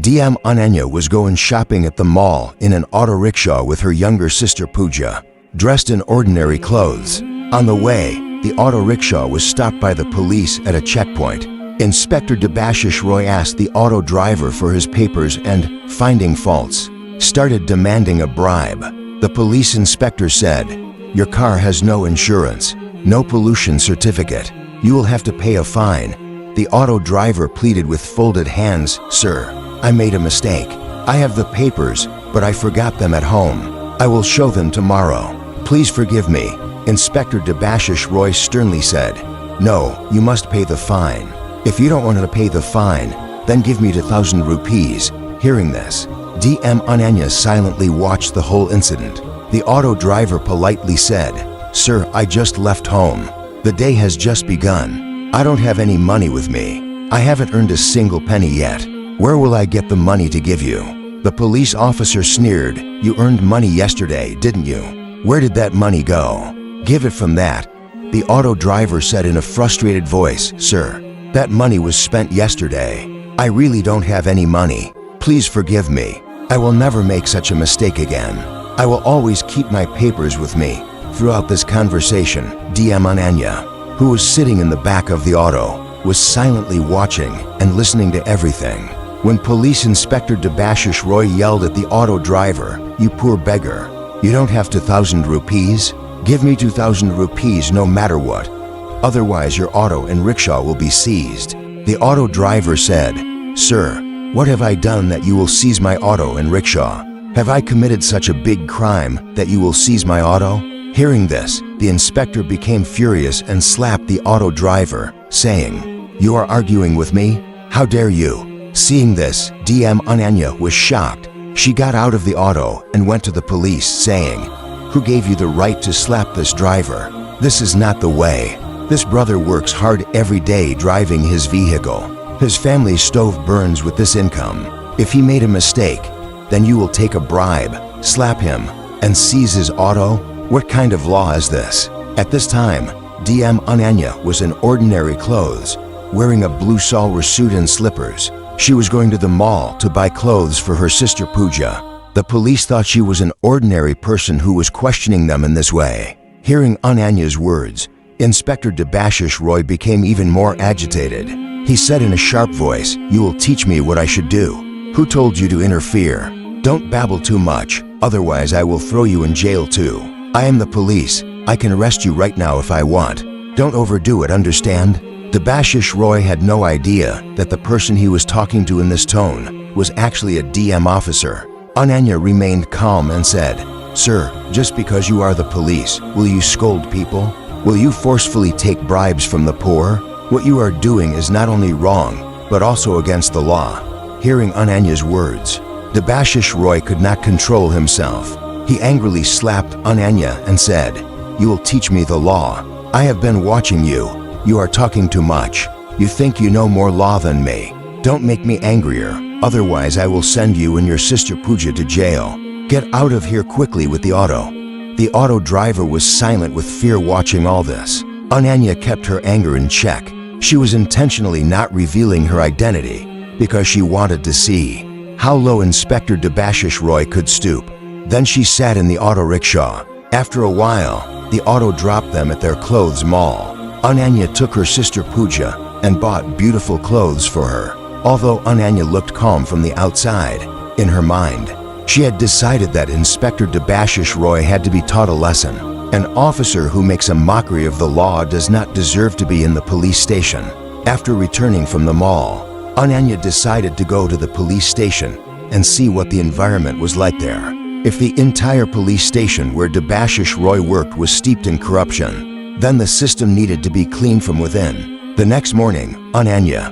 DM Ananya was going shopping at the mall in an auto rickshaw with her younger sister Pooja, dressed in ordinary clothes. On the way, the auto rickshaw was stopped by the police at a checkpoint. Inspector Debashish Roy asked the auto driver for his papers and, finding faults, started demanding a bribe. The police inspector said, "Your car has no insurance, no pollution certificate. You will have to pay a fine." The auto driver pleaded with folded hands, "Sir, I made a mistake. I have the papers, but I forgot them at home. I will show them tomorrow. Please forgive me." Inspector Debashish Roy sternly said, "No, you must pay the fine. If you don't want to pay the fine, then give me 2,000 rupees. Hearing this, DM Ananya silently watched the whole incident. The auto driver politely said, "Sir, I just left home. The day has just begun. I don't have any money with me. I haven't earned a single penny yet. Where will I get the money to give you?" The police officer sneered, "You earned money yesterday, didn't you? Where did that money go? Give it from that." The auto driver said in a frustrated voice, "Sir, that money was spent yesterday. I really don't have any money. Please forgive me. I will never make such a mistake again. I will always keep my papers with me." Throughout this conversation, DM Ananya, who was sitting in the back of the auto, was silently watching and listening to everything. When Police Inspector Debashish Roy yelled at the auto driver, "You poor beggar, you don't have 2,000 rupees? Give me 2,000 rupees no matter what. Otherwise your auto and rickshaw will be seized." The auto driver said, "Sir, what have I done that you will seize my auto and rickshaw? Have I committed such a big crime that you will seize my auto?" Hearing this, the inspector became furious and slapped the auto driver, saying, "You are arguing with me? How dare you?" Seeing this, DM Ananya was shocked. She got out of the auto and went to the police, saying, "Who gave you the right to slap this driver? This is not the way. This brother works hard every day driving his vehicle. His family's stove burns with this income. If he made a mistake, then you will take a bribe, slap him, and seize his auto? What kind of law is this?" At this time, DM Ananya was in ordinary clothes, wearing a blue salwar suit and slippers. She was going to the mall to buy clothes for her sister Pooja. The police thought she was an ordinary person who was questioning them in this way. Hearing Ananya's words, Inspector Debashish Roy became even more agitated. He said in a sharp voice, "You will teach me what I should do. Who told you to interfere? Don't babble too much, otherwise I will throw you in jail too. I am the police. I can arrest you right now if I want. Don't overdo it, understand?" Debashish Roy had no idea that the person he was talking to in this tone was actually a DM officer. Ananya remained calm and said, "Sir, just because you are the police, will you scold people? Will you forcefully take bribes from the poor? What you are doing is not only wrong, but also against the law." Hearing Ananya's words, Debashish Roy could not control himself. He angrily slapped Ananya and said, "You will teach me the law. I have been watching you. You are talking too much. You think you know more law than me. Don't make me angrier, otherwise I will send you and your sister Pooja to jail. Get out of here quickly with the auto." The auto driver was silent with fear watching all this. Ananya kept her anger in check. She was intentionally not revealing her identity because she wanted to see how low Inspector Debashish Roy could stoop. Then she sat in the auto rickshaw. After a while, the auto dropped them at their clothes mall. Ananya took her sister Pooja and bought beautiful clothes for her. Although Ananya looked calm from the outside, in her mind, she had decided that Inspector Debashish Roy had to be taught a lesson. An officer who makes a mockery of the law does not deserve to be in the police station. After returning from the mall, Ananya decided to go to the police station and see what the environment was like there. If the entire police station where Debashish Roy worked was steeped in corruption, then the system needed to be cleaned from within. The next morning, Ananya,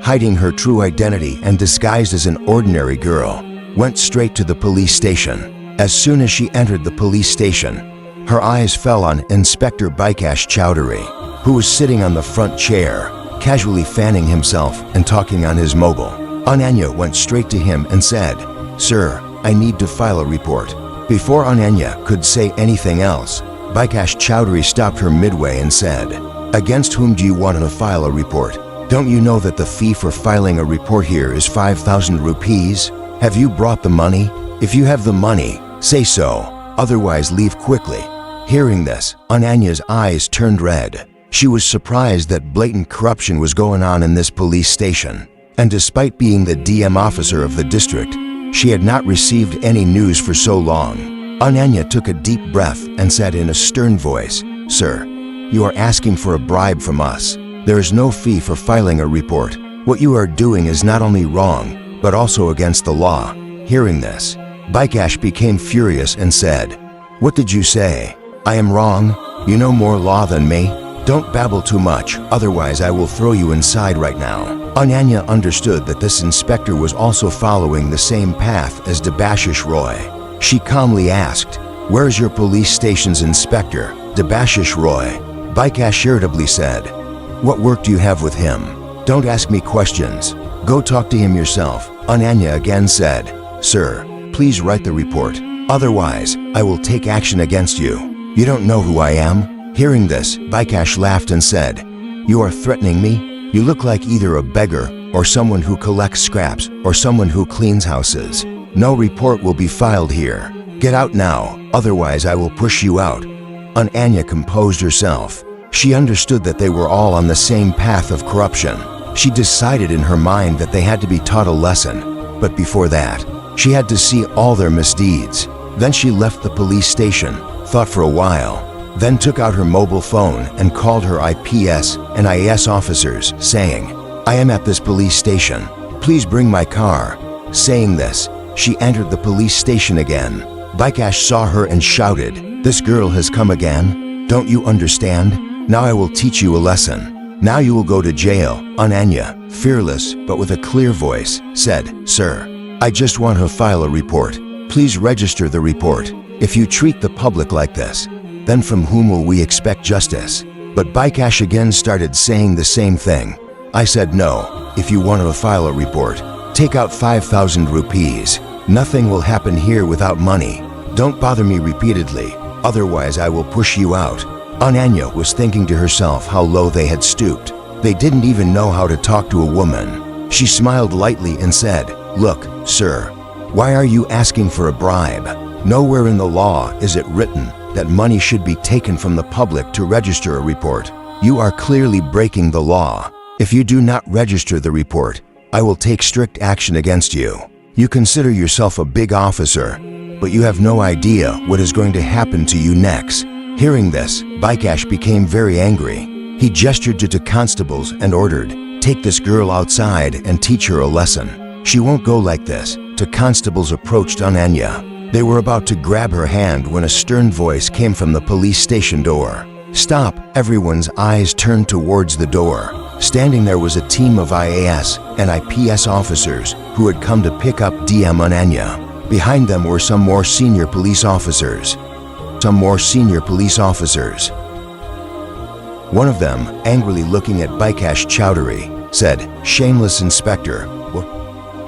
hiding her true identity and disguised as an ordinary girl, went straight to the police station. As soon as she entered the police station, her eyes fell on Inspector Bikash Chowdhury, who was sitting on the front chair, casually fanning himself and talking on his mobile. Ananya went straight to him and said, "Sir, I need to file a report." Before Ananya could say anything else, Bikash Chowdhury stopped her midway and said, "Against whom do you want to file a report?" Don't you know that the fee for filing a report here is 5,000 rupees? Have you brought the money? If you have the money, say so. Otherwise, leave quickly." Hearing this, Ananya's eyes turned red. She was surprised that blatant corruption was going on in this police station. And despite being the DM officer of the district, she had not received any news for so long. Ananya took a deep breath and said in a stern voice, "Sir, you are asking for a bribe from us. There is no fee for filing a report. What you are doing is not only wrong, but also against the law." Hearing this, Bikash became furious and said, "What did you say? I am wrong? You know more law than me? Don't babble too much, otherwise I will throw you inside right now." Ananya understood that this inspector was also following the same path as Debashish Roy. She calmly asked, "Where is your police station's inspector, Debashish Roy?" Bikash irritably said, "What work do you have with him? Don't ask me questions. Go talk to him yourself." Ananya again said, "Sir, please write the report. Otherwise, I will take action against you. You don't know who I am?" Hearing this, Bikash laughed and said, "You are threatening me? You look like either a beggar or someone who collects scraps or someone who cleans houses. No report will be filed here. Get out now, otherwise I will push you out." Ananya composed herself. She understood that they were all on the same path of corruption. She decided in her mind that they had to be taught a lesson. But before that, she had to see all their misdeeds. Then she left the police station, thought for a while, then took out her mobile phone and called her IPS and IAS officers, saying, "I am at this police station. Please bring my car." Saying this, she entered the police station again. Bikash saw her and shouted, "This girl has come again? Don't you understand? Now I will teach you a lesson. Now you will go to jail." Ananya, fearless but with a clear voice, said, "Sir, I just want to file a report. Please register the report. If you treat the public like this, then from whom will we expect justice?" But Bikash again started saying the same thing. "I said no. If you want to file a report, take out 5,000 rupees. Nothing will happen here without money. Don't bother me repeatedly, otherwise I will push you out." Ananya was thinking to herself how low they had stooped. They didn't even know how to talk to a woman. She smiled lightly and said, "Look, sir, why are you asking for a bribe? Nowhere in the law is it written that money should be taken from the public to register a report. You are clearly breaking the law. If you do not register the report, I will take strict action against you. You consider yourself a big officer, but you have no idea what is going to happen to you next." Hearing this, Bikash became very angry. He gestured to two constables and ordered, "Take this girl outside and teach her a lesson. She won't go like this." Two constables approached Ananya. They were about to grab her hand when a stern voice came from the police station door. "Stop!" Everyone's eyes turned towards the door. Standing there was a team of IAS and IPS officers who had come to pick up DM Ananya. Behind them were some more senior police officers. One of them, angrily looking at Bikash Chowdhury, said, "Shameless inspector,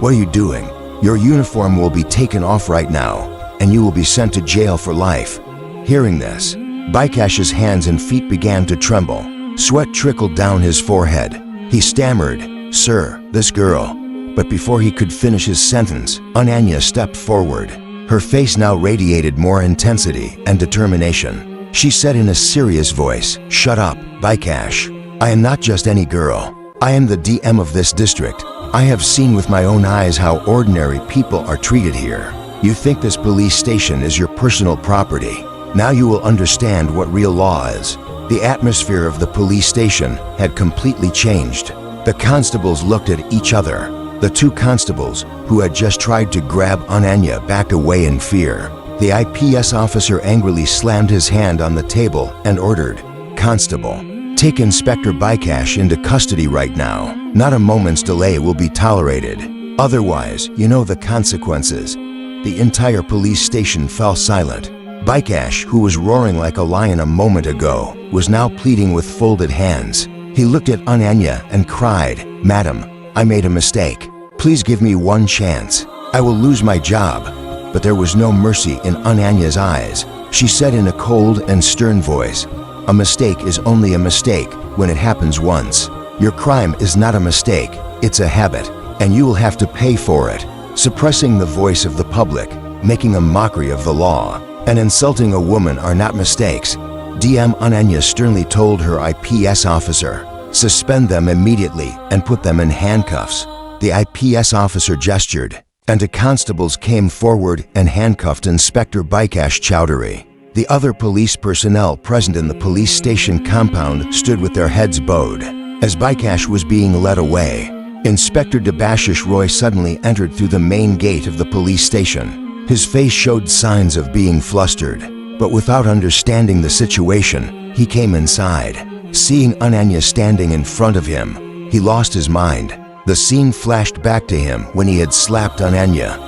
what are you doing? Your uniform will be taken off right now, and you will be sent to jail for life." Hearing this, Bikash's hands and feet began to tremble. Sweat trickled down his forehead. He stammered, "Sir, this girl." But before he could finish his sentence, Ananya stepped forward. Her face now radiated more intensity and determination. She said in a serious voice, "Shut up, Bikash. I am not just any girl. I am the DM of this district. I have seen with my own eyes how ordinary people are treated here. You think this police station is your personal property. Now you will understand what real law is." The atmosphere of the police station had completely changed. The constables looked at each other. The two constables, who had just tried to grab Ananya, backed away in fear. The IPS officer angrily slammed his hand on the table and ordered, "Constable, take Inspector Bikash into custody right now. Not a moment's delay will be tolerated. Otherwise, you know the consequences." The entire police station fell silent. Bikash, who was roaring like a lion a moment ago, was now pleading with folded hands. He looked at Ananya and cried, "Madam, I made a mistake. Please give me one chance. I will lose my job." But there was no mercy in Ananya's eyes. She said in a cold and stern voice, "A mistake is only a mistake when it happens once. Your crime is not a mistake, it's a habit, and you will have to pay for it. Suppressing the voice of the public, making a mockery of the law, and insulting a woman are not mistakes. DM Ananya sternly told her IPS officer, "Suspend them immediately and put them in handcuffs." The IPS officer gestured, and the constables came forward and handcuffed Inspector Bikash Chowdhury. The other police personnel present in the police station compound stood with their heads bowed. As Bikash was being led away, Inspector Debashish Roy suddenly entered through the main gate of the police station. His face showed signs of being flustered, but without understanding the situation, he came inside. Seeing Ananya standing in front of him, he lost his mind. The scene flashed back to him when he had slapped Ananya,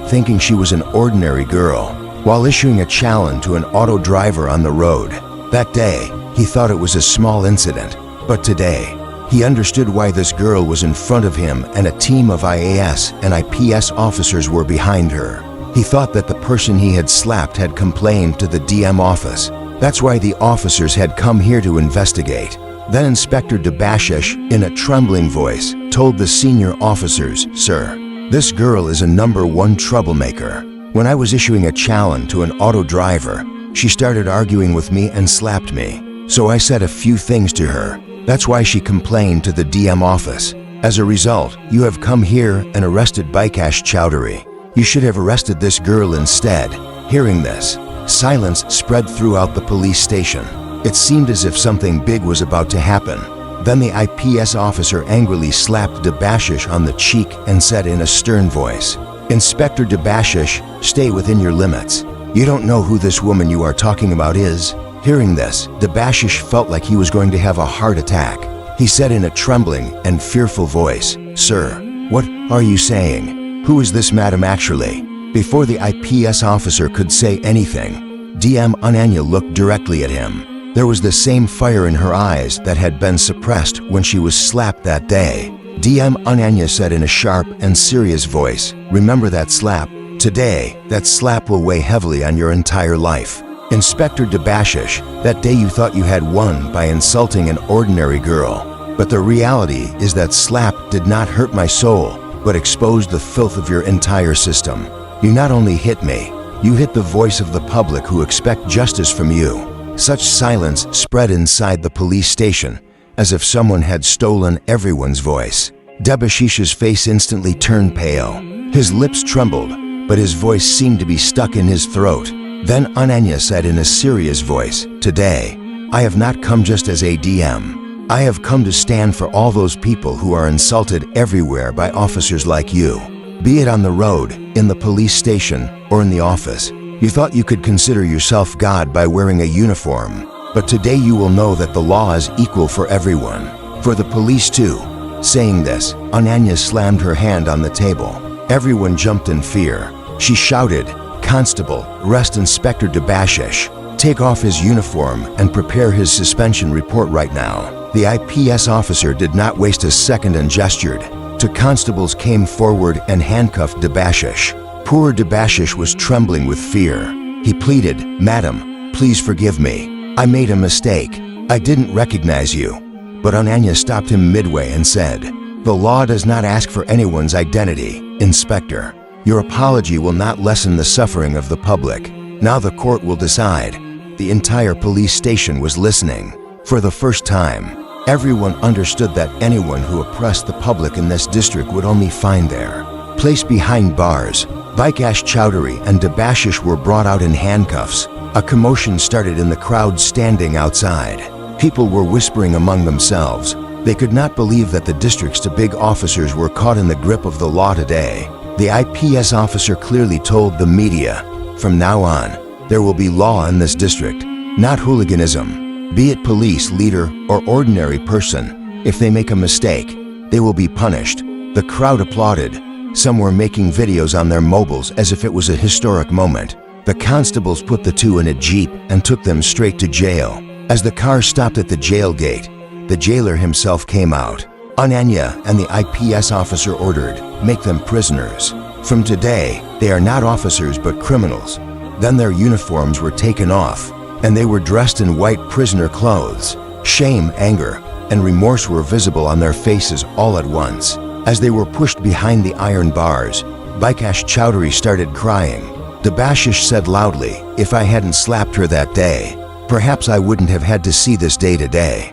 thinking she was an ordinary girl, while issuing a challenge to an auto driver on the road. That day, he thought it was a small incident, but today, he understood why this girl was in front of him and a team of IAS and IPS officers were behind her. He thought that the person he had slapped had complained to the DM office. That's why the officers had come here to investigate. Then Inspector Debashish, in a trembling voice, told the senior officers, "Sir, this girl is a #1 troublemaker. When I was issuing a challenge to an auto driver, she started arguing with me and slapped me. So I said a few things to her. That's why she complained to the DM office. As a result, you have come here and arrested Bikash Chowdhury. You should have arrested this girl instead." Hearing this, silence spread throughout the police station. It seemed as if something big was about to happen. Then the IPS officer angrily slapped Debashish on the cheek and said in a stern voice, "Inspector Debashish, stay within your limits. You don't know who this woman you are talking about is." Hearing this, Debashish felt like he was going to have a heart attack. He said in a trembling and fearful voice, "Sir, what are you saying? Who is this madam actually?" Before the IPS officer could say anything, DM Ananya looked directly at him. There was the same fire in her eyes that had been suppressed when she was slapped that day. DM Ananya said in a sharp and serious voice, "Remember that slap? Today, that slap will weigh heavily on your entire life." Inspector Debashish, that day you thought you had won by insulting an ordinary girl. But the reality is that slap did not hurt my soul, but exposed the filth of your entire system. You not only hit me, you hit the voice of the public who expect justice from you. Such silence spread inside the police station, as if someone had stolen everyone's voice. Debashish's face instantly turned pale. His lips trembled, but his voice seemed to be stuck in his throat. Then Ananya said in a serious voice, "Today, I have not come just as a DM. I have come to stand for all those people who are insulted everywhere by officers like you. Be it on the road, in the police station, or in the office. You thought you could consider yourself God by wearing a uniform, but today you will know that the law is equal for everyone. For the police too." Saying this, Ananya slammed her hand on the table. Everyone jumped in fear. She shouted, "Constable, arrest Inspector Debashish. Take off his uniform and prepare his suspension report right now." The IPS officer did not waste a second and gestured. Two constables came forward and handcuffed Debashish. Poor Debashish was trembling with fear. He pleaded, "Madam, please forgive me. I made a mistake. I didn't recognize you." But Ananya stopped him midway and said, "The law does not ask for anyone's identity, Inspector. Your apology will not lessen the suffering of the public. Now the court will decide." The entire police station was listening. For the first time, everyone understood that anyone who oppressed the public in this district would only find their place behind bars. Bikash Chowdhury and Debashish were brought out in handcuffs. A commotion started in the crowd standing outside. People were whispering among themselves. They could not believe that the district's big officers were caught in the grip of the law today. The IPS officer clearly told the media, "From now on, there will be law in this district, not hooliganism. Be it police leader or ordinary person, if they make a mistake, they will be punished." The crowd applauded. Some were making videos on their mobiles as if it was a historic moment. The constables put the two in a jeep and took them straight to jail. As the car stopped at the jail gate, the jailer himself came out. Ananya and the IPS officer ordered, "Make them prisoners. From today, they are not officers but criminals." Then their uniforms were taken off, and they were dressed in white prisoner clothes. Shame, anger, and remorse were visible on their faces all at once. As they were pushed behind the iron bars, Bikash Chowdhury started crying. Debashish said loudly, "If I hadn't slapped her that day, perhaps I wouldn't have had to see this day today.